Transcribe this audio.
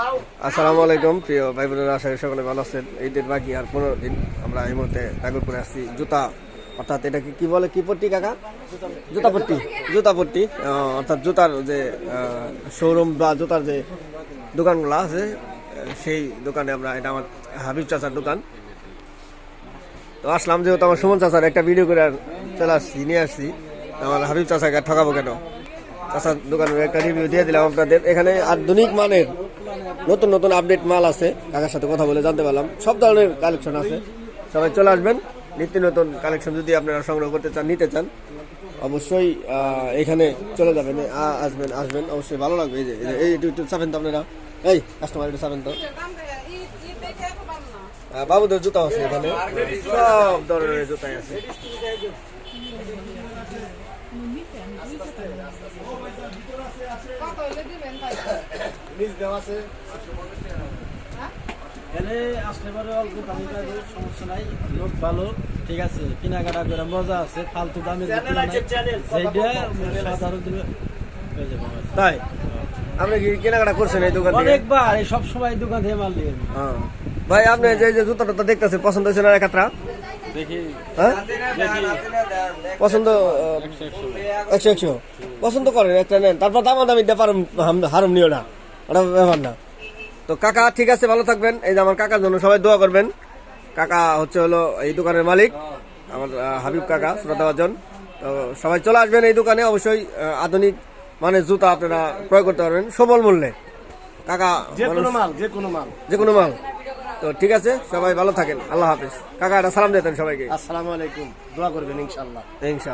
আসসালামু আলাইকুম প্রিয় ভাই বোনেরা, আশা করি সকলে ভালো আছেন। ঈদের বাকি আর 15 দিন। আমরা এই মুহূর্তে নাগরপুরে আসছি জুতা, অর্থাৎ এটাকে কি বলে, কি পট্টি কাকা? জুতা পট্টি, অর্থাৎ জুতার যে শোরুম বা জুতার যে দোকানগুলো আছে, সেই দোকানে আমরা, এটা আমার হাবিব চাচার দোকান। তো আসলাম, যেহেতু আমার সুমন চাচার একটা ভিডিও করে চলে আসছি, নিয়ে আসছি। আমার হাবিব চাচাকে আর ঠকাবো কেন, চাচার দোকানের একটা রিভিউ দিয়ে দিলাম আপনাদের। এখানে আধুনিক মানের নতুন নতুন আপডেট মাল আছে, কাকার সাথে কথা বলে জানতে পারলাম। সব ধরনের কালেকশন আছে, সবাই চলে আসবেন। নিত্য নতুন কালেকশন যদি আপনারা সংগ্রহ করতে চান, নিতে চান, অবশ্যই এখানে চলে যাবেন, আসবেন অবশ্যই ভালো লাগবে। এই একটু চাপেন তো আপনারা, এই কাস্টমার একটু চাপেন তো। বাবুদের জুতা আছে এখানে, সব ধরনের জুতাই আছে। এখানে আসলে পরে অল্প দামি পাবে, সমস্যা নাই, লোক ভালো, ঠিক আছে, কেনাকাটা করে মজা আছে, ফালতু দামের সাধারণ হয়ে যাবে। তাই আপনি কি কেনাকাটা করছেন এই দোকান থেকে? অনেকবার, এই সব সময় দোকান থেকে মাল নিয়ে। ভাই আপনি যে জুতা টুতা দেখতেছেন, পছন্দ হয়েছে না? একাত্রা দেখি, হ্যাঁ পছন্দ, 100 পছন্দ করেন, একটা নেন, তারপর দামাদামি হারম নিও না, ওটা ব্যাপার না। তো কাকা ঠিক আছে, ভালো থাকবেন। এই যে আমার কাকার জন্য সবাই দোয়া করবেন। কাকা হলো এই দোকানের মালিক, আমার হাবিব কাকা, শ্রদ্ধাভাজন। তো সবাই চলে আসবেন এই দোকানে, অবশ্যই আধুনিক মানে জুতা আপনারা ক্রয় করতে পারবেন সবল মূল্যে। কাকা যে কোনো মাল। তো ঠিক আছে, সবাই ভালো থাকেন, আল্লাহ হাফিজ। কাকা একটা সালাম দিতেন সবাইকে। আসসালামু আলাইকুম, দোয়া করবেন ইনশাআল্লাহ। ইনশাআল্লাহ।